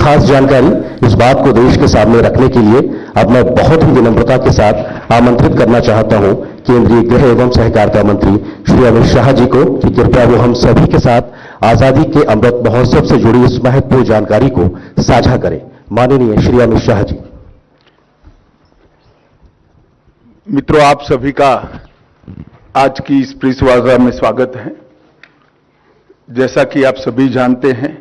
खास जानकारी इस बात को देश के सामने रखने के लिए अब मैं बहुत ही विनम्रता के साथ आमंत्रित करना चाहता हूं केंद्रीय गृह एवं सहकारिता मंत्री श्री अमित शाह जी को कि कृपया वो हम सभी के साथ आजादी के अमृत महोत्सव से जुड़ी इस महत्वपूर्ण जानकारी को साझा करें। माननीय श्री अमित शाह जी। मित्रों, आप सभी का आज की इस प्रेस वार्ता में स्वागत है। जैसा कि आप सभी जानते हैं,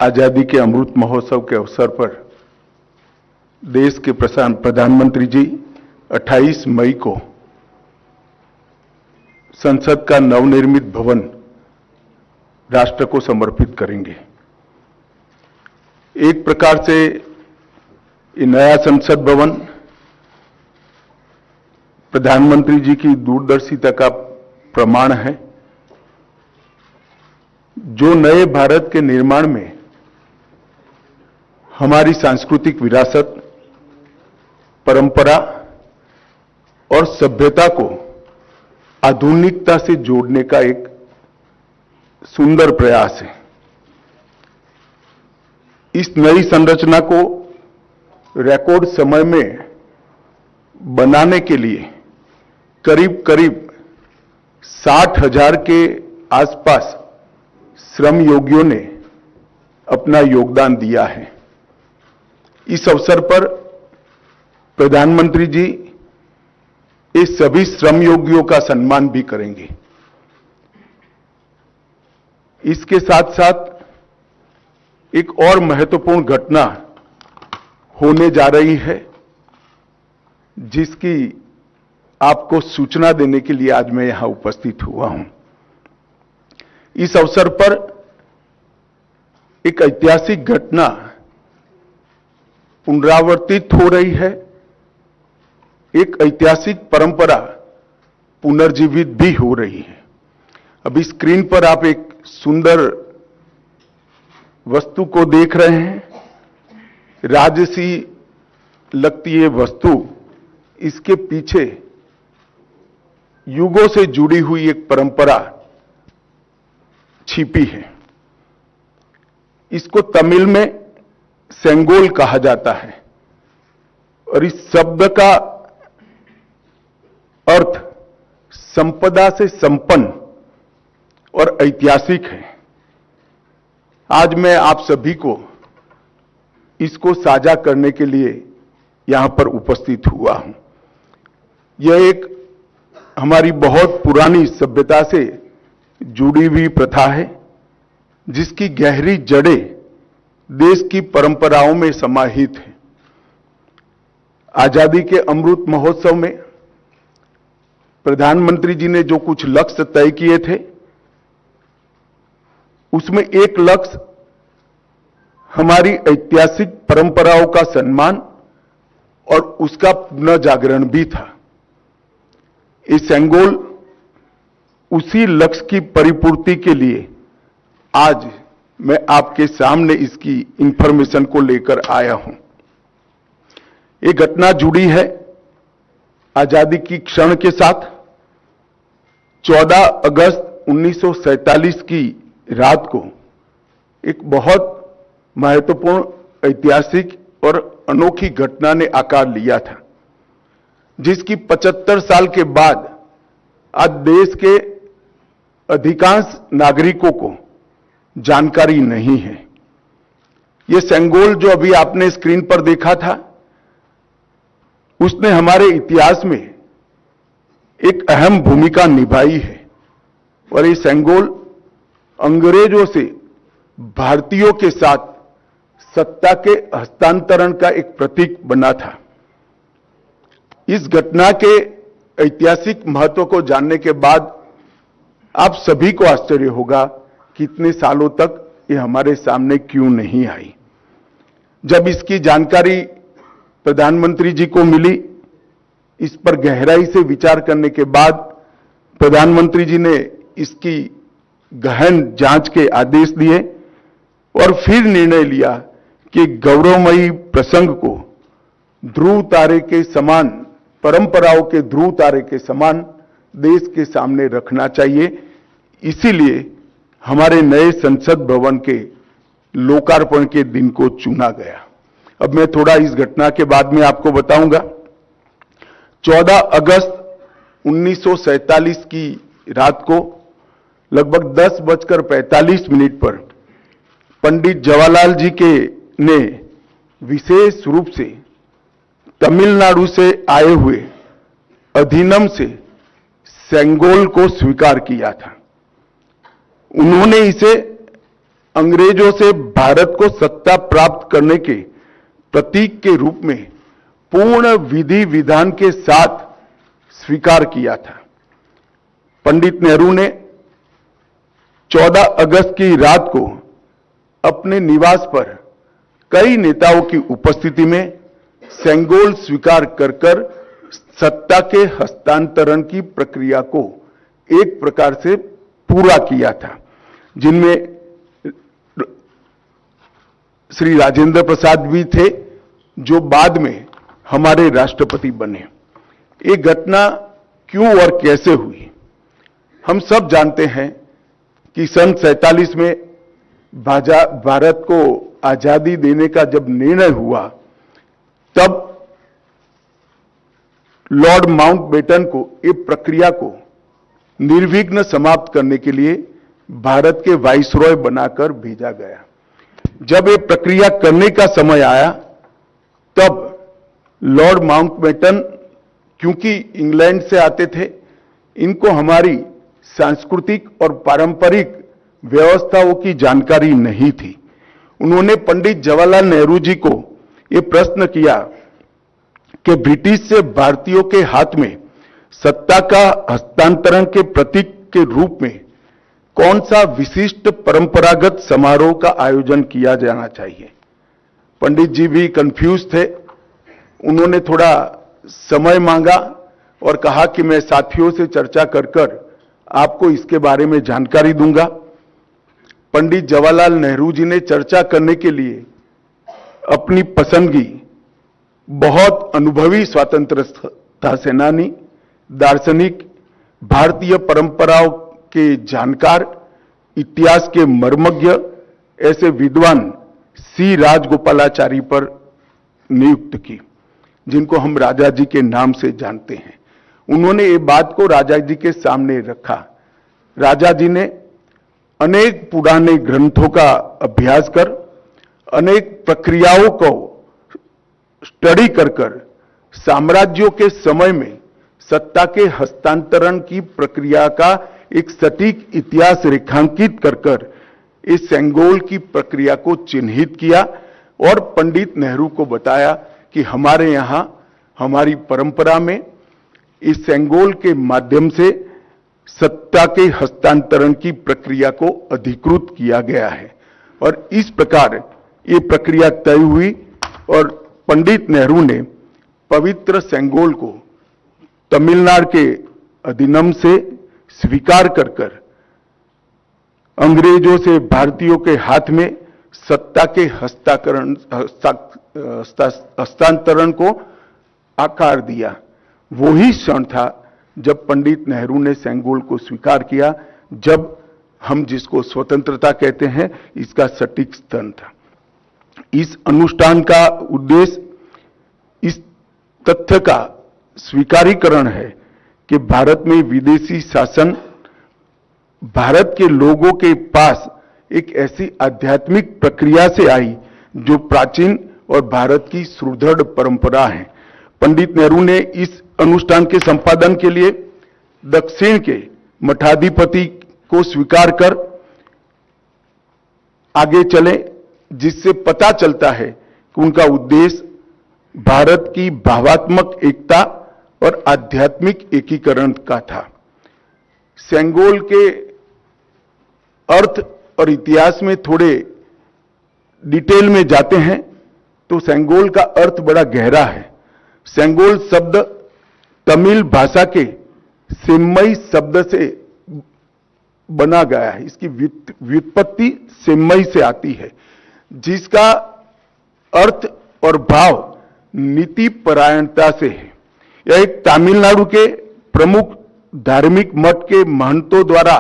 आजादी के अमृत महोत्सव के अवसर पर देश के प्रधानमंत्री जी 28 मई को संसद का नवनिर्मित भवन राष्ट्र को समर्पित करेंगे। एक प्रकार से ये नया संसद भवन प्रधानमंत्री जी की दूरदर्शिता का प्रमाण है, जो नए भारत के निर्माण में हमारी सांस्कृतिक विरासत, परंपरा और सभ्यता को आधुनिकता से जोड़ने का एक सुंदर प्रयास है। इस नई संरचना को रिकॉर्ड समय में बनाने के लिए करीब करीब 60,000 के आसपास श्रम योगियों ने अपना योगदान दिया है। इस अवसर पर प्रधानमंत्री जी इस सभी श्रम योगियों का सम्मान भी करेंगे। इसके साथ साथ एक और महत्वपूर्ण घटना होने जा रही है, जिसकी आपको सूचना देने के लिए आज मैं यहां उपस्थित हुआ हूं। इस अवसर पर एक ऐतिहासिक घटना पुनरावर्तित हो रही है। एक ऐतिहासिक परंपरा पुनर्जीवित भी हो रही है। अभी स्क्रीन पर आप एक सुंदर वस्तु को देख रहे हैं। राजसी लगती है वस्तु, इसके पीछे युगों से जुड़ी हुई एक परंपरा छिपी है। इसको तमिल में सेंगोल कहा जाता है और इस शब्द का अर्थ संपदा से संपन्न और ऐतिहासिक है। आज मैं आप सभी को इसको साझा करने के लिए यहां पर उपस्थित हुआ हूं। यह एक हमारी बहुत पुरानी सभ्यता से जुड़ी हुई प्रथा है, जिसकी गहरी जड़ें देश की परंपराओं में समाहित है। आजादी के अमृत महोत्सव में प्रधानमंत्री जी ने जो कुछ लक्ष्य तय किए थे, उसमें एक लक्ष्य हमारी ऐतिहासिक परंपराओं का सम्मान और उसका पुनर्जागरण भी था। ये सेंगोल उसी लक्ष्य की परिपूर्ति के लिए आज मैं आपके सामने इसकी इंफॉर्मेशन को लेकर आया हूं। ये घटना जुड़ी है आजादी की क्षण के साथ। 14 अगस्त 1947 की रात को एक बहुत महत्वपूर्ण ऐतिहासिक और अनोखी घटना ने आकार लिया था, जिसकी 75 साल के बाद आज देश के अधिकांश नागरिकों को जानकारी नहीं है। यह सेंगोल जो अभी आपने स्क्रीन पर देखा था, उसने हमारे इतिहास में एक अहम भूमिका निभाई है और ये सेंगोल अंग्रेजों से भारतीयों के साथ सत्ता के हस्तांतरण का एक प्रतीक बना था। इस घटना के ऐतिहासिक महत्व को जानने के बाद आप सभी को आश्चर्य होगा कि इतने सालों तक ये हमारे सामने क्यों नहीं आई। जब इसकी जानकारी प्रधानमंत्री जी को मिली, इस पर गहराई से विचार करने के बाद प्रधानमंत्री जी ने इसकी गहन जांच के आदेश दिए और फिर निर्णय लिया कि गौरवमयी प्रसंग को ध्रुव तारे के समान, परंपराओं के ध्रुव तारे के समान देश के सामने रखना चाहिए। इसीलिए हमारे नए संसद भवन के लोकार्पण के दिन को चुना गया। अब मैं थोड़ा इस घटना के बाद में आपको बताऊंगा। 14 अगस्त 1947 की रात को लगभग 10:45 पर पंडित जवाहरलाल जी के ने विशेष रूप से तमिलनाडु से आए हुए अधिनम से सेंगोल को स्वीकार किया था। उन्होंने इसे अंग्रेजों से भारत को सत्ता प्राप्त करने के प्रतीक के रूप में पूर्ण विधि विधान के साथ स्वीकार किया था। पंडित नेहरू ने 14 अगस्त की रात को अपने निवास पर कई नेताओं की उपस्थिति में सेंगोल स्वीकार कर सत्ता के हस्तांतरण की प्रक्रिया को एक प्रकार से पूरा किया था, जिनमें श्री राजेंद्र प्रसाद भी थे, जो बाद में हमारे राष्ट्रपति बने। ये घटना क्यों और कैसे हुई, हम सब जानते हैं कि सन 47 में भारत को आजादी देने का जब निर्णय हुआ, तब लॉर्ड माउंटबेटन को इस प्रक्रिया को निर्विघ्न समाप्त करने के लिए भारत के वाइसरॉय बनाकर भेजा गया। जब ये प्रक्रिया करने का समय आया, तब लॉर्ड माउंटबेटन, क्योंकि इंग्लैंड से आते थे, इनको हमारी सांस्कृतिक और पारंपरिक व्यवस्थाओं की जानकारी नहीं थी। उन्होंने पंडित जवाहरलाल नेहरू जी को यह प्रश्न किया कि ब्रिटिश से भारतीयों के हाथ में सत्ता का हस्तांतरण के प्रतीक के रूप में कौन सा विशिष्ट परंपरागत समारोह का आयोजन किया जाना चाहिए। पंडित जी भी कंफ्यूज थे। उन्होंने थोड़ा समय मांगा और कहा कि मैं साथियों से चर्चा कर आपको इसके बारे में जानकारी दूंगा। पंडित जवाहरलाल नेहरू जी ने चर्चा करने के लिए अपनी पसंदगी बहुत अनुभवी स्वतंत्रता सेनानी, दार्शनिक, भारतीय परंपराओं के जानकार, इतिहास के मर्मज्ञ ऐसे विद्वान सी राजगोपालाचारी पर नियुक्त की, जिनको हम राजा जी के नाम से जानते हैं। उन्होंने ये बात को राजा जी के सामने रखा। राजा जी ने अनेक पुराने ग्रंथों का अभ्यास कर, अनेक प्रक्रियाओं को स्टडी कर साम्राज्यों के समय में सत्ता के हस्तांतरण की प्रक्रिया का एक सटीक इतिहास रेखांकित कर इस सेंगोल की प्रक्रिया को चिन्हित किया और पंडित नेहरू को बताया कि हमारे यहां हमारी परंपरा में इस सेंगोल के माध्यम से सत्ता के हस्तांतरण की प्रक्रिया को अधिकृत किया गया है। और इस प्रकार ये प्रक्रिया तय हुई और पंडित नेहरू ने पवित्र सेंगोल को तमिलनाडु के अधिनम से स्वीकार कर अंग्रेजों से भारतीयों के हाथ में सत्ता के हस्तांतरण को आकार दिया। वही क्षण था जब पंडित नेहरू ने सेंगोल को स्वीकार किया, जब हम जिसको स्वतंत्रता कहते हैं, इसका सटीक स्तन था। इस अनुष्ठान का उद्देश्य इस तथ्य का स्वीकारीकरण है कि भारत में विदेशी शासन भारत के लोगों के पास एक ऐसी आध्यात्मिक प्रक्रिया से आई जो प्राचीन और भारत की सुदृढ़ परंपरा है। पंडित नेहरू ने इस अनुष्ठान के संपादन के लिए दक्षिण के मठाधिपति को स्वीकार कर आगे चले, जिससे पता चलता है कि उनका उद्देश्य भारत की भावात्मक एकता और आध्यात्मिक एकीकरण का था। सेंगोल के अर्थ और इतिहास में थोड़े डिटेल में जाते हैं तो सेंगोल का अर्थ बड़ा गहरा है। सेंगोल शब्द तमिल भाषा के सेम्मई शब्द से बना गया है। इसकी व्युत्पत्ति सेम्मई से आती है, जिसका अर्थ और भाव नीति परायणता से है। यह एक तमिलनाडु के प्रमुख धार्मिक मठ के महंतों द्वारा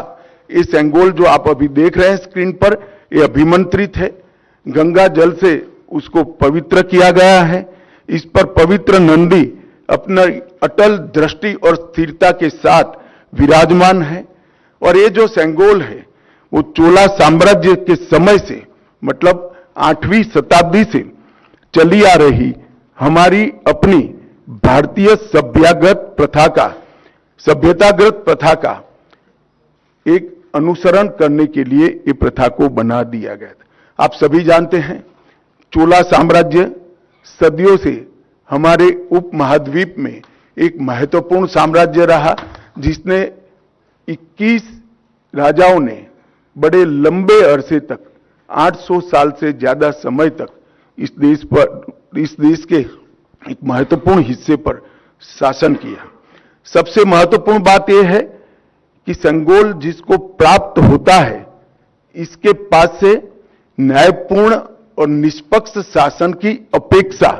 ये सेंगोल जो आप अभी देख रहे हैं स्क्रीन पर, ये अभिमंत्रित है। गंगा जल से उसको पवित्र किया गया है। इस पर पवित्र नंदी अपना अटल दृष्टि और स्थिरता के साथ विराजमान है। और ये जो सेंगोल है वो चोला साम्राज्य के समय से, मतलब 8वीं शताब्दी से चली आ रही हमारी अपनी भारतीय सभ्यतागत प्रथा का एक अनुसरण करने के लिए ये प्रथा को बना दिया गया था। आप सभी जानते हैं चोला साम्राज्य सदियों से हमारे उपमहाद्वीप में एक महत्वपूर्ण साम्राज्य रहा, जिसने 21 राजाओं ने बड़े लंबे अरसे तक 800 साल से ज्यादा समय तक इस देश के एक महत्वपूर्ण हिस्से पर शासन किया। सबसे महत्वपूर्ण बात यह है कि सेंगोल जिसको प्राप्त होता है, इसके पास से न्यायपूर्ण और निष्पक्ष शासन की अपेक्षा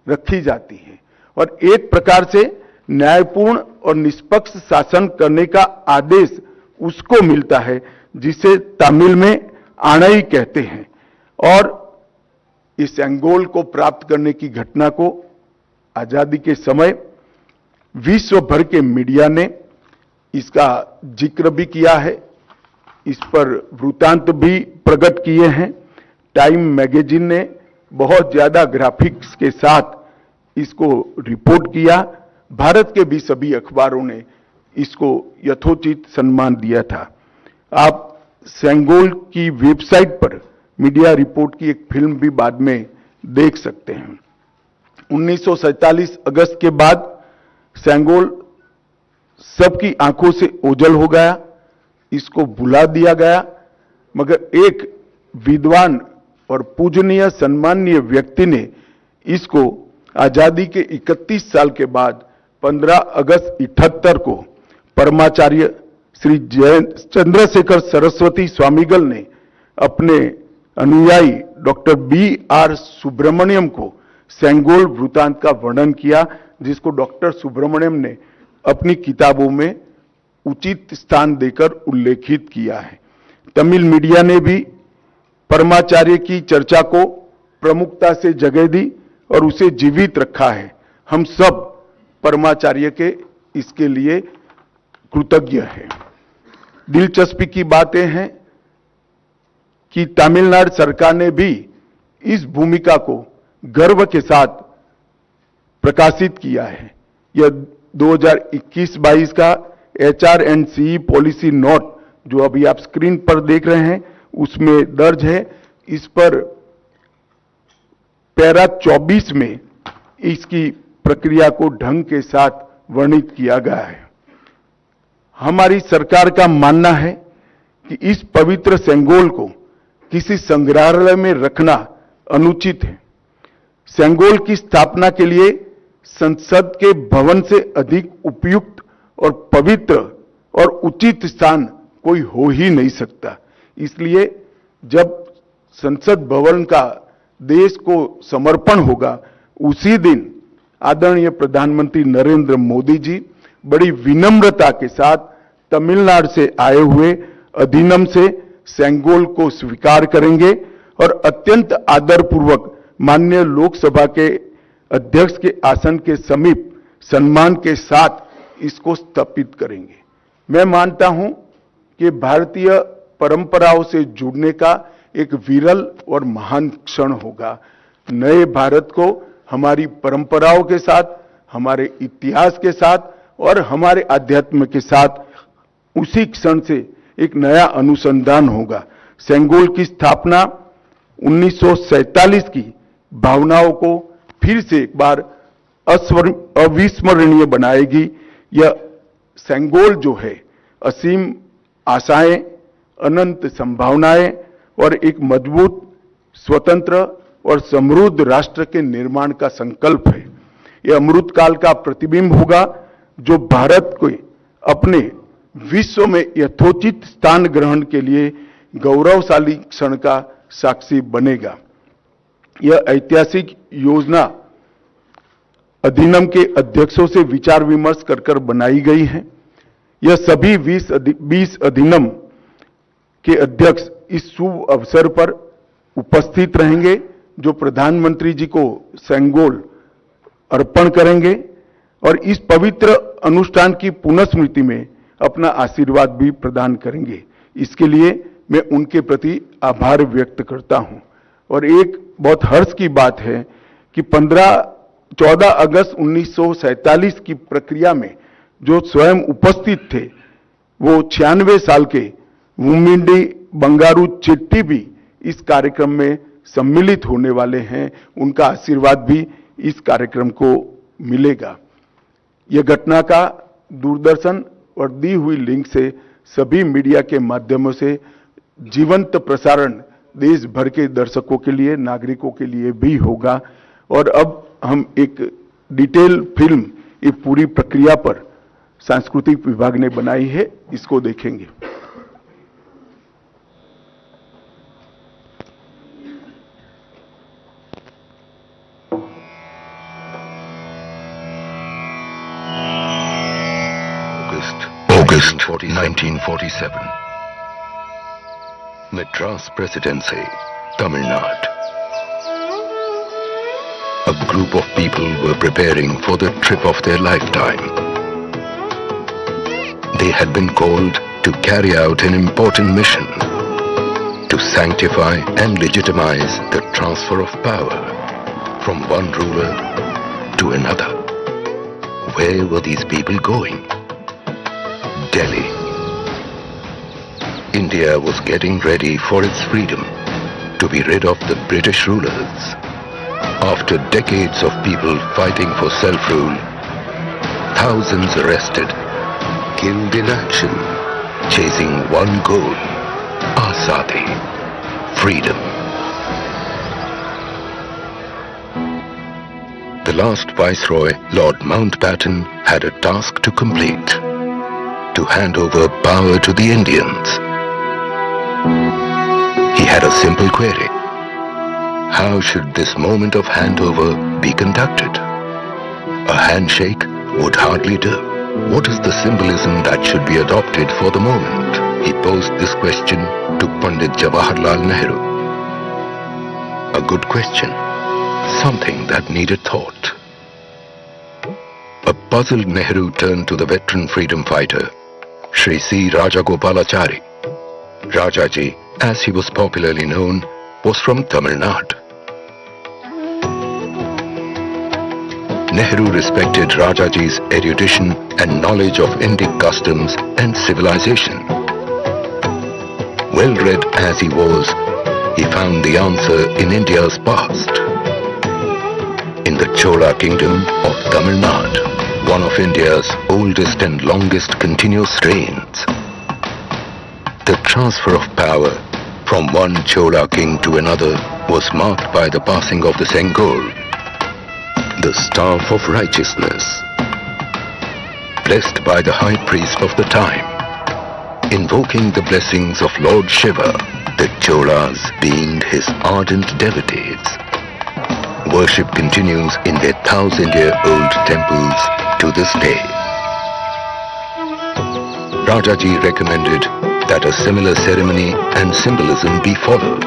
रखी जाती है और एक प्रकार से न्यायपूर्ण और निष्पक्ष शासन करने का आदेश उसको मिलता है, जिसे तमिल में आणई कहते हैं। और इस सेंगोल को प्राप्त करने की घटना को आजादी के समय विश्व भर के मीडिया ने इसका जिक्र भी किया है, इस पर वृत्तांत भी प्रकट किए हैं। टाइम मैगजीन ने बहुत ज्यादा ग्राफिक्स के साथ इसको रिपोर्ट किया। भारत के भी सभी अखबारों ने इसको यथोचित सम्मान दिया था। आप सेंगोल की वेबसाइट पर मीडिया रिपोर्ट की एक फिल्म भी बाद में देख सकते हैं। 1947 अगस्त के बाद सेंगोल सबकी आंखों से ओझल हो गया, इसको भुला दिया गया, मगर एक विद्वान और पूजनीय सम्माननीय व्यक्ति ने इसको आजादी के 31 साल के बाद 15 अगस्त 78 को परमाचार्य श्री चंद्रशेखर सरस्वती स्वामीगल ने अपने अनुयायी डॉक्टर B.R. सुब्रमण्यम को सेंगोल वृत्तांत का वर्णन किया, जिसको डॉक्टर सुब्रमण्यम ने अपनी किताबों में उचित स्थान देकर उल्लेखित किया है। तमिल मीडिया ने भी परमाचार्य की चर्चा को प्रमुखता से जगह दी और उसे जीवित रखा है। हम सब परमाचार्य के इसके लिए कृतज्ञ हैं। दिलचस्पी की बातें हैं कि तमिलनाडु सरकार ने भी इस भूमिका को गर्व के साथ प्रकाशित किया है। यह 2021-22 का HR&CE पॉलिसी नोट जो अभी आप स्क्रीन पर देख रहे हैं उसमें दर्ज है। इस पर पैरा 24 में इसकी प्रक्रिया को ढंग के साथ वर्णित किया गया है। हमारी सरकार का मानना है कि इस पवित्र सेंगोल को किसी संग्रहालय में रखना अनुचित है। सेंगोल की स्थापना के लिए संसद के भवन से अधिक उपयुक्त और पवित्र और उचित स्थान कोई हो ही नहीं सकता। इसलिए जब संसद भवन का देश को समर्पण होगा, उसी दिन आदरणीय प्रधानमंत्री नरेंद्र मोदी जी बड़ी विनम्रता के साथ तमिलनाडु से आए हुए अधिनम से सेंगोल को स्वीकार करेंगे और अत्यंत आदरपूर्वक माननीय लोकसभा के अध्यक्ष के आसन के समीप सम्मान के साथ इसको स्थापित करेंगे। मैं मानता हूं कि भारतीय परंपराओं से जुड़ने का एक विरल और महान क्षण होगा। नए भारत को हमारी परंपराओं के साथ, हमारे इतिहास के साथ और हमारे अध्यात्म के साथ उसी क्षण से एक नया अनुसंधान होगा। सेंगोल की स्थापना 1947 की भावनाओं को फिर से एक बार अविस्मरणीय बनाएगी। यह सेंगोल जो है असीम आशाएं, अनंत संभावनाएं और एक मजबूत, स्वतंत्र और समृद्ध राष्ट्र के निर्माण का संकल्प है। यह अमृत काल का प्रतिबिंब होगा जो भारत को अपने विश्व में यथोचित स्थान ग्रहण के लिए गौरवशाली क्षण का साक्षी बनेगा। यह ऐतिहासिक योजना अधिनियम के अध्यक्षों से विचार विमर्श कर बनाई गई है। यह सभी 20 अधिनियम के अध्यक्ष इस शुभ अवसर पर उपस्थित रहेंगे, जो प्रधानमंत्री जी को सेंगोल अर्पण करेंगे और इस पवित्र अनुष्ठान की पुनःस्मृति में अपना आशीर्वाद भी प्रदान करेंगे। इसके लिए मैं उनके प्रति आभार व्यक्त करता हूं। और एक बहुत हर्ष की बात है कि 14 अगस्त 1947 की प्रक्रिया में जो स्वयं उपस्थित थे, वो 96 साल के वुमिंडी बंगारू चेट्टी भी इस कार्यक्रम में सम्मिलित होने वाले हैं। उनका आशीर्वाद भी इस कार्यक्रम को मिलेगा। यह घटना का दूरदर्शन और दी हुई लिंक से सभी मीडिया के माध्यमों से जीवंत प्रसारण देश भर के दर्शकों के लिए, नागरिकों के लिए भी होगा। और अब हम एक डिटेल फिल्म ये पूरी प्रक्रिया पर सांस्कृतिक विभाग ने बनाई है, इसको देखेंगे। August 1947. Madras Presidency, Tamil Nadu. A group of people were preparing for the trip of their lifetime. They had been called to carry out an important mission, to sanctify and legitimize the transfer of power from one ruler to another. Where were these people going? Delhi. India was getting ready for its freedom, to be rid of the British rulers. After decades of people fighting for self-rule, thousands arrested, killed in action, chasing one goal, Azadi, freedom. The last Viceroy, Lord Mountbatten, had a task to complete: to hand over power to the Indians. He had a simple query: how should this moment of handover be conducted? A handshake would hardly do. What is the symbolism that should be adopted for the moment? He posed this question to Pandit Jawaharlal Nehru. A good question, something that needed thought. A puzzled Nehru turned to the veteran freedom fighter, Shri C. Rajagopalachari. Rajaji, as he was popularly known, was from Tamil Nadu. Nehru respected Rajaji's erudition and knowledge of Indic customs and civilization. Well-read as he was, he found the answer in India's past. In the Chola kingdom of Tamil Nadu, one of India's oldest and longest continuous reigns. The transfer of power from one Chola king to another was marked by the passing of the Sengol, the staff of righteousness, blessed by the high priest of the time, invoking the blessings of Lord Shiva, the Cholas being his ardent devotees. Worship continues in their 1,000-year-old temples to this day. Rajaji recommended that a similar ceremony and symbolism be followed.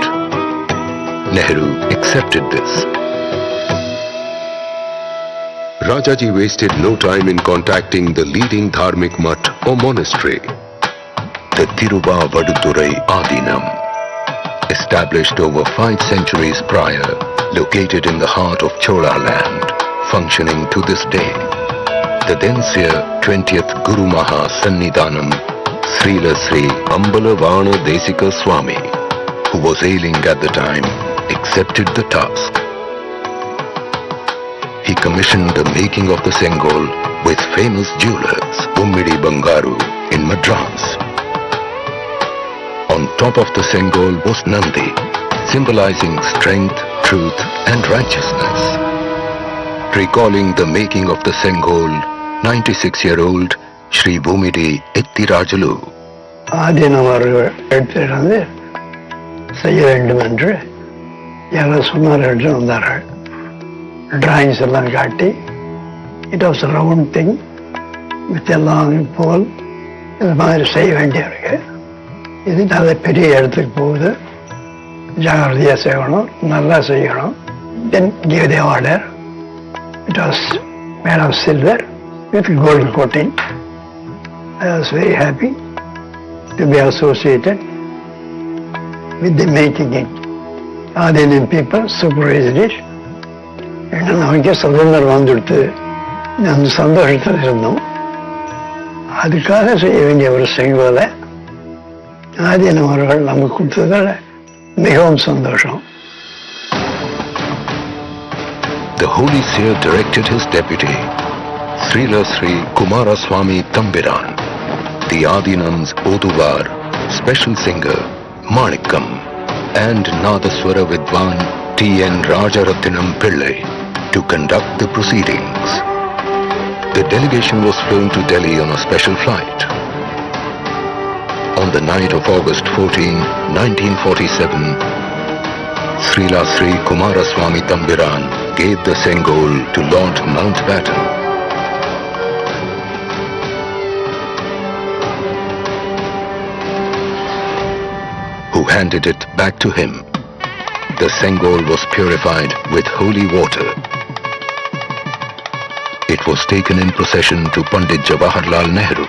Nehru accepted this. Rajaji wasted no time in contacting the leading dharmic mutt or monastery, the Thiruvadurai Adinam, established over 5 centuries prior, located in the heart of Chola land, functioning to this day. The then seer 20th Guru Maha Sannidhanam, Srila Sri Ambalavana Desika Swami, who was ailing at the time, accepted the task. He commissioned the making of the Sengol with famous jewelers, Ummidi Bangaru, in Madras. On top of the Sengol was Nandi, symbolizing strength, truth and righteousness. Recalling the making of the Sengol, 96-year-old Shri Bhumidi Ettirajalu. ஆதீனம் அவர்கள் எடுத்துருந்து செய்ய வேண்டும் என்று யாரோ சொன்னார் என்று வந்தார்கள். Drawings எல்லாம் காட்டி, it was round thing with எல்லாம் போல் இது மாதிரி செய்ய வேண்டியிருக்கு. இது நல்ல பெரிய இடத்துக்கு போகுது. ஜாகிரதையாக செய்யணும், நல்லா செய்யணும். Then give the order. It was made of silver with gold coating. I was very happy to be associated with the making it. Indian people supervised it. And நமக்கே சுதந்திரம் வந்துடுத்து, அந்த சந்தோஷத்தில் இருந்தோம். அதுக்காக செய்ய வேண்டிய ஒரு செங்கோலை ஆதீனம் அவர்கள் நமக்கு கொடுத்ததில் மிகவும் சந்தோஷம். The Holy Seer directed his deputy, Srila Sri Kumaraswamy Thambiran, the Adinam's Oduvar, special singer Manikam, and Nadaswara Vidwan T.N. Rajarathinam Pillai to conduct the proceedings. The delegation was flown to Delhi on a special flight. On the night of August 14, 1947, Srila Sri Kumaraswamy Thambiran gave the Sengol to Lord Mountbatten. Who handed it back to him. The Sengol was purified with holy water. It was taken in procession to Pandit Jawaharlal Nehru.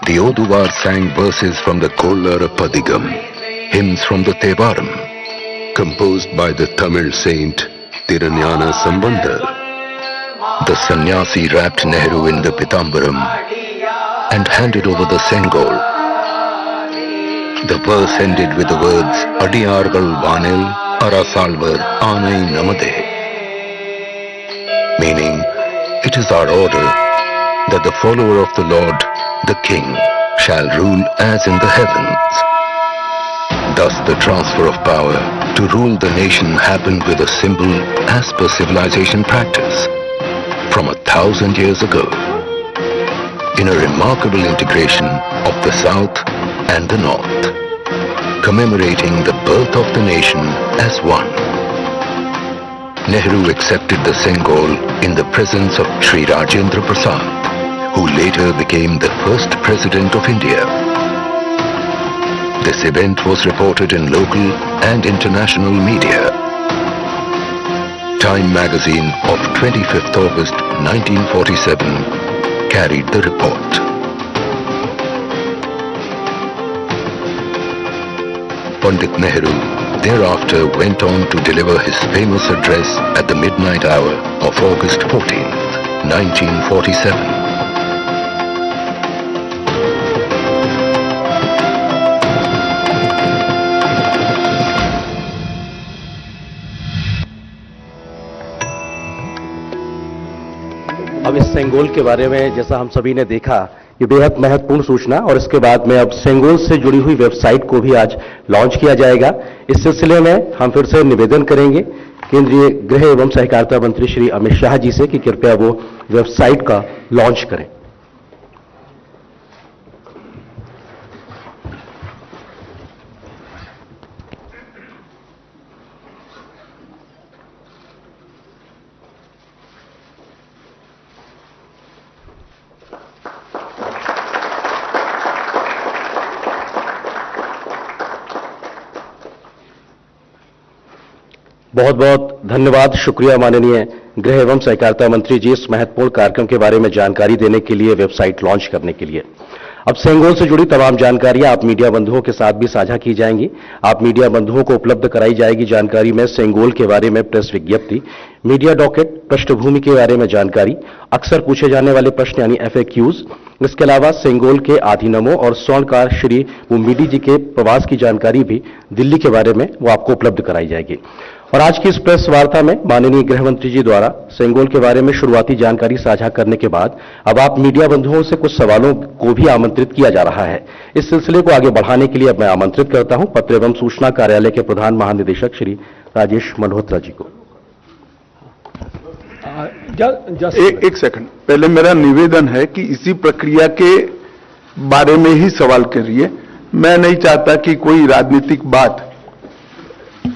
The Oduvar sang verses from the Kollara Padigam, hymns from the Thevaram, composed by the Tamil saint Tirunjana Sambandar. The sannyasi wrapped Nehru in the Pitambaram and handed over the Sengol. The verse ended with the words Adiyargal Vanil Arasalvar Anai Namade, meaning, it is our order that the follower of the Lord, the King, shall rule as in the heavens. Thus the transfer of power to rule the nation happened with a symbol as per civilization practice from 1,000 years ago, in a remarkable integration of the South and the North, commemorating the birth of the nation as one. Nehru accepted the Sengol in the presence of Sri Rajendra Prasad, who later became the first President of India. This event was reported in local and international media. Time magazine of 25th August 1947 carried the report. Pandit Nehru thereafter went on to deliver his famous address at the midnight hour of August 14th, 1947. अब इस सेंगोल के बारे में जैसा हम सभी ने देखा, ये बेहद महत्वपूर्ण सूचना, और इसके बाद में अब सेंगोल से जुड़ी हुई वेबसाइट को भी आज लॉन्च किया जाएगा। इस सिलसिले में हम फिर से निवेदन करेंगे केंद्रीय गृह एवं सहकारिता मंत्री श्री अमित शाह जी से कि कृपया वो वेबसाइट का लॉन्च करें। बहुत बहुत धन्यवाद, शुक्रिया माननीय गृह एवं सहकारिता मंत्री जी, इस महत्वपूर्ण कार्यक्रम के बारे में जानकारी देने के लिए, वेबसाइट लॉन्च करने के लिए। अब सेंगोल से जुड़ी तमाम जानकारियां आप मीडिया बंधुओं के साथ भी साझा की जाएंगी। आप मीडिया बंधुओं को उपलब्ध कराई जाएगी जानकारी में सेंगोल के बारे में प्रेस विज्ञप्ति, मीडिया डॉकेट, पृष्ठभूमि के बारे में जानकारी, अक्सर पूछे जाने वाले प्रश्न यानी FAQs। इसके अलावा सेंगोल के आधीनमों और स्वर्णकार श्री उम्मीदी जी के प्रवास की जानकारी भी दिल्ली के बारे में वो आपको उपलब्ध कराई जाएगी। और आज की इस प्रेस वार्ता में माननीय गृह मंत्री जी द्वारा सेंगोल के बारे में शुरुआती जानकारी साझा करने के बाद अब आप मीडिया बंधुओं से कुछ सवालों को भी आमंत्रित किया जा रहा है। इस सिलसिले को आगे बढ़ाने के लिए अब मैं आमंत्रित करता हूं पत्र एवं सूचना कार्यालय के प्रधान महानिदेशक श्री राजेश मल्होत्रा जी को। एक सेकंड, पहले मेरा निवेदन है कि इसी प्रक्रिया के बारे में ही सवाल करिए। मैं नहीं चाहता कि कोई राजनीतिक बात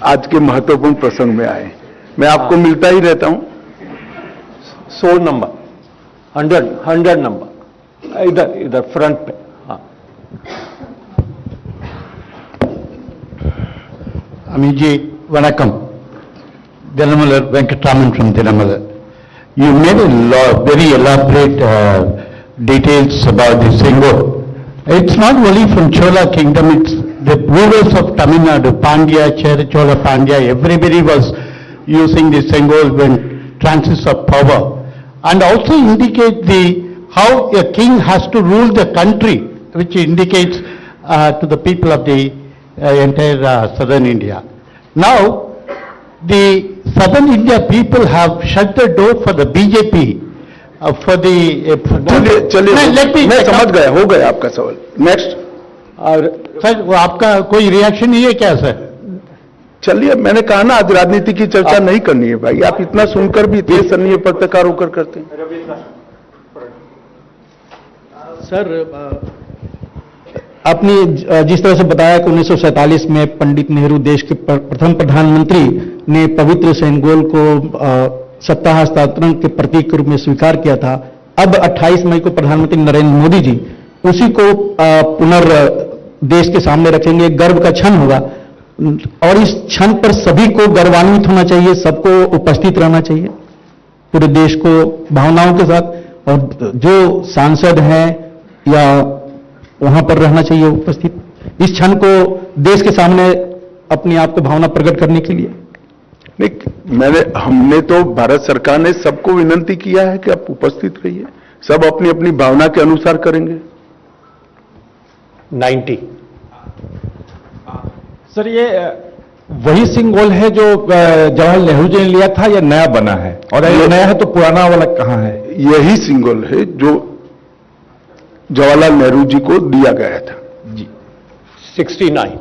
आज के महत्वपूर्ण प्रसंग में आए। मैं आपको मिलता ही रहता हूं। 100 नंबर 100 नंबर इधर फ्रंट पे। हाँ, Amiji, Vanakkam. Dinamalar Venkatraman from Dinamalar. You made very elaborate details about the Sengol. It's not only from Chola kingdom, it's the rulers of Tamil Nadu, Pandya, Chera Chola Pandya, everybody was using the Sengol when transits of power. And also indicate how a king has to rule the country, which indicates to the people of the entire southern India. Now, the southern India people have shut the door for the BJP, for the... चलिए Let me- मैं समझ गया, हो गया आपका सवाल। Next. और sir, वो आपका कोई रिएक्शन नहीं है क्या सर? चलिए, मैंने कहा ना आज राजनीति की चर्चा नहीं करनी है भाई। आप इतना सुनकर भी इतने सन्नीय पत्रकार होकर करते हैं। सर, आपने जिस तरह से बताया कि 1947 में पंडित नेहरू देश के प्रथम प्रधानमंत्री ने पवित्र सेंगोल को सत्ता हस्तांतरण के प्रतीक के रूप में स्वीकार किया था, अब 28 मई को प्रधानमंत्री नरेंद्र मोदी जी उसी को देश के सामने रखेंगे। गर्व का क्षण होगा और इस क्षण पर सभी को गर्वान्वित होना चाहिए, सबको उपस्थित रहना चाहिए, पूरे देश को भावनाओं के साथ, और जो सांसद हैं या वहां पर रहना चाहिए उपस्थित, इस क्षण को देश के सामने अपने आप को भावना प्रकट करने के लिए। नहीं, हमने तो भारत सरकार ने सबको विनंती किया है कि आप उपस्थित रहिए, सब अपनी अपनी भावना के अनुसार करेंगे। 90। सर, ये वही सिंगोल है जो जवाहरलाल नेहरू जी ने लिया था या नया बना है? और अगर नया है तो पुराना वाला कहाँ है? यही सिंगल है जो जवाहरलाल नेहरू जी को दिया गया था। जी। 69।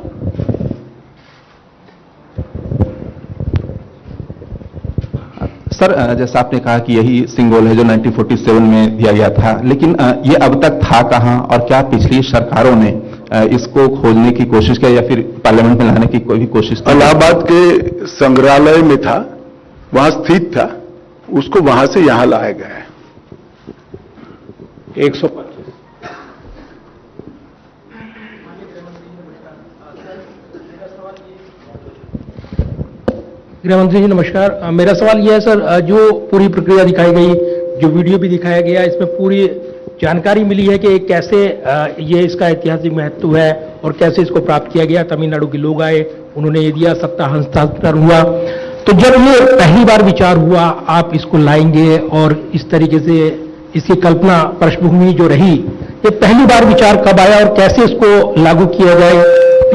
सर, जैसा आपने कहा कि यही सिंगोल है जो 1947 में दिया गया था, लेकिन ये अब तक था कहां और क्या पिछली सरकारों ने इसको खोजने की कोशिश की या फिर पार्लियामेंट में लाने की कोई भी कोशिश की? इलाहाबाद के संग्रहालय में था, वहां स्थित था, उसको वहां से यहां लाया गया है। 125। गृहमंत्री जी नमस्कार। मेरा सवाल यह है सर, जो पूरी प्रक्रिया दिखाई गई, जो वीडियो भी दिखाया गया, इसमें पूरी जानकारी मिली है कि कैसे ये इसका ऐतिहासिक महत्व है और कैसे इसको प्राप्त किया गया। तमिलनाडु के लोग आए, उन्होंने ये दिया, सत्ता हस्तांतरण हुआ। तो जब ये पहली बार विचार हुआ आप इसको लाएंगे और इस तरीके से इसकी कल्पना पृष्ठभूमि जो रही, ये पहली बार विचार कब आया और कैसे इसको लागू किया जाए,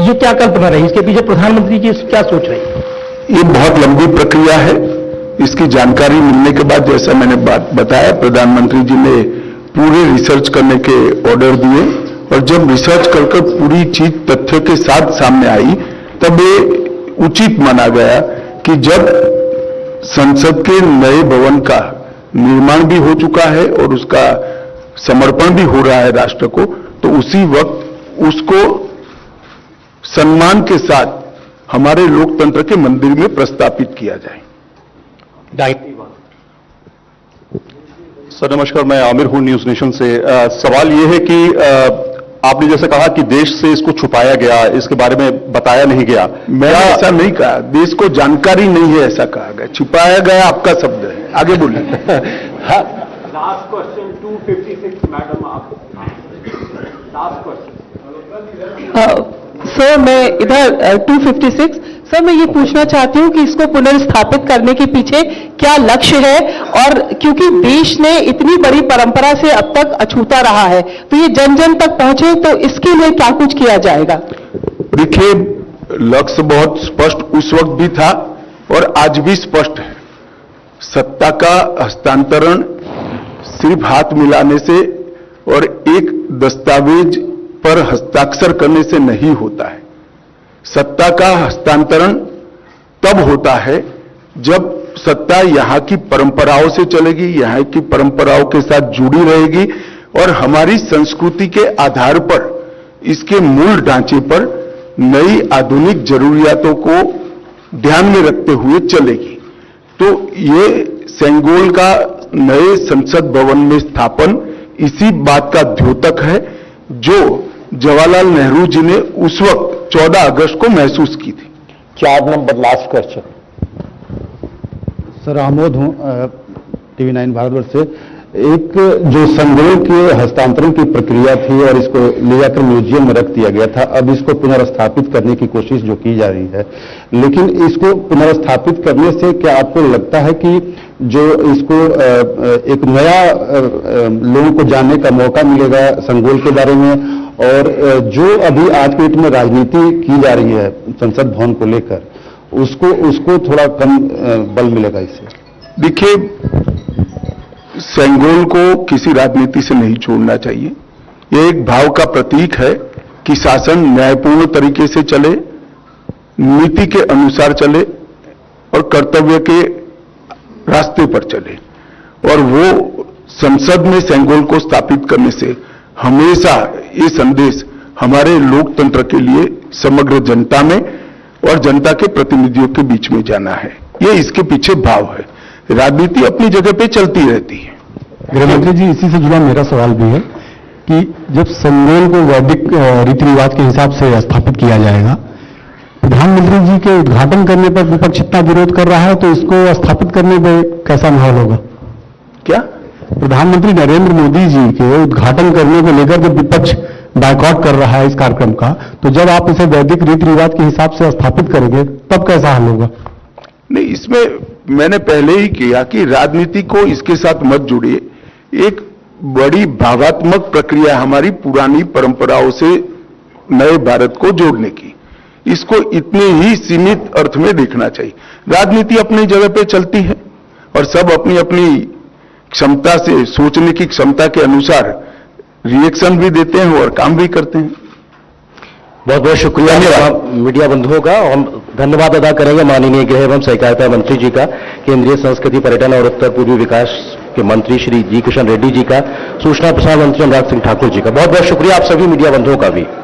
ये क्या कल्पना रही, इसके पीछे प्रधानमंत्री जी क्या सोच रहे हैं? ये बहुत लंबी प्रक्रिया है। इसकी जानकारी मिलने के बाद, जैसा मैंने बात बताया, प्रधानमंत्री जी ने पूरे रिसर्च करने के ऑर्डर दिए और जब रिसर्च कर पूरी चीज तथ्य के साथ सामने आई, तब ये उचित माना गया कि जब संसद के नए भवन का निर्माण भी हो चुका है और उसका समर्पण भी हो रहा है राष्ट्र को, तो उसी वक्त उसको सम्मान के साथ हमारे लोकतंत्र के मंदिर में प्रस्तापित किया जाए। 91। सर नमस्कार, मैं आमिर हूं न्यूज नेशन से। सवाल ये है कि आपने जैसे कहा कि देश से इसको छुपाया गया, इसके बारे में बताया नहीं गया। मैंने ऐसा नहीं कहा, देश को जानकारी नहीं है ऐसा कहा गया। छिपाया गया आपका शब्द है, आगे बोलिए। लास्ट क्वेश्चन 256 मैडम, आप लास्ट क्वेश्चन। सर, मैं इधर 256 सर, मैं ये पूछना चाहती हूँ कि इसको पुनर्स्थापित करने के पीछे क्या लक्ष्य है, और क्योंकि देश ने इतनी बड़ी परंपरा से अब तक अछूता रहा है, तो ये जन जन तक पहुंचे, तो इसके लिए क्या कुछ किया जाएगा? देखिए, लक्ष्य बहुत स्पष्ट उस वक्त भी था और आज भी स्पष्ट है। सत्ता का हस्तांतरण सिर्फ हाथ मिलाने से और एक दस्तावेज पर हस्ताक्षर करने से नहीं होता है। सत्ता का हस्तांतरण तब होता है जब सत्ता यहां की परंपराओं से चलेगी, यहां की परंपराओं के साथ जुड़ी रहेगी और हमारी संस्कृति के आधार पर, इसके मूल ढांचे पर नई आधुनिक जरूरियातों को ध्यान में रखते हुए चलेगी। तो ये सेंगोल का नए संसद भवन में स्थापन इसी बात का द्योतक है जो जवाहरलाल नेहरू जी ने उस वक्त 14 अगस्त को महसूस की थी। 4 number last question. Sir Amod हूँ टीवी 9 भारतवर्ष से। एक जो संगोल के हस्तांतरण की प्रक्रिया थी और इसको ले जाकर म्यूजियम में रख दिया गया था, अब इसको पुनर्स्थापित करने की कोशिश जो की जा रही है, लेकिन इसको पुनर्स्थापित करने से क्या आपको लगता है कि जो इसको एक नया लोगों को जानने का मौका मिलेगा संगोल के बारे में, और जो अभी आज के डेट में राजनीति की जा रही है संसद भवन को लेकर, उसको थोड़ा कम बल मिलेगा इससे? देखिए, सेंगोल को किसी राजनीति से नहीं जोड़ना चाहिए। यह एक भाव का प्रतीक है कि शासन न्यायपूर्ण तरीके से चले, नीति के अनुसार चले और कर्तव्य के रास्ते पर चले। और वो संसद में सेंगोल को स्थापित करने से हमेशा ये संदेश हमारे लोकतंत्र के लिए समग्र जनता में और जनता के प्रतिनिधियों के बीच में जाना है। ये इसके पीछे भाव है। राजनीति अपनी जगह पे चलती रहती है। गृहमंत्री जी, इसी से जुड़ा मेरा सवाल भी है कि जब संगोल को वैदिक रीति रिवाज के हिसाब से स्थापित किया जाएगा, प्रधानमंत्री जी के उद्घाटन करने पर विपक्ष इतना विरोध कर रहा है, तो इसको स्थापित करने में कैसा माहौल होगा? क्या प्रधानमंत्री नरेंद्र मोदी जी के उद्घाटन करने को लेकर जब विपक्ष बायकॉट कर रहा है इस कार्यक्रम का, तो जब आप इसे वैदिक रीति रिवाज के हिसाब से स्थापित करेंगे तब कैसा हल होगा? नहीं, इसमें मैंने पहले ही किया कि राजनीति को इसके साथ मत जोड़िए। एक बड़ी भावात्मक प्रक्रिया हमारी पुरानी परंपराओं से नए भारत को जोड़ने की, इसको इतने ही सीमित अर्थ में देखना चाहिए। राजनीति अपनी जगह पे चलती है और सब अपनी अपनी क्षमता से, सोचने की क्षमता के अनुसार रिएक्शन भी देते हैं और काम भी करते हैं। बहुत बहुत शुक्रिया मीडिया बंधुओं का। हम धन्यवाद अदा करेंगे माननीय गृह एवं सहकारिता मंत्री जी का, केंद्रीय संस्कृति पर्यटन और उत्तर पूर्वी विकास के मंत्री श्री जी किशन रेड्डी जी का, सूचना प्रसारण मंत्री अनुराग सिंह ठाकुर जी का। बहुत बहुत शुक्रिया आप सभी मीडिया बंधुओं का भी।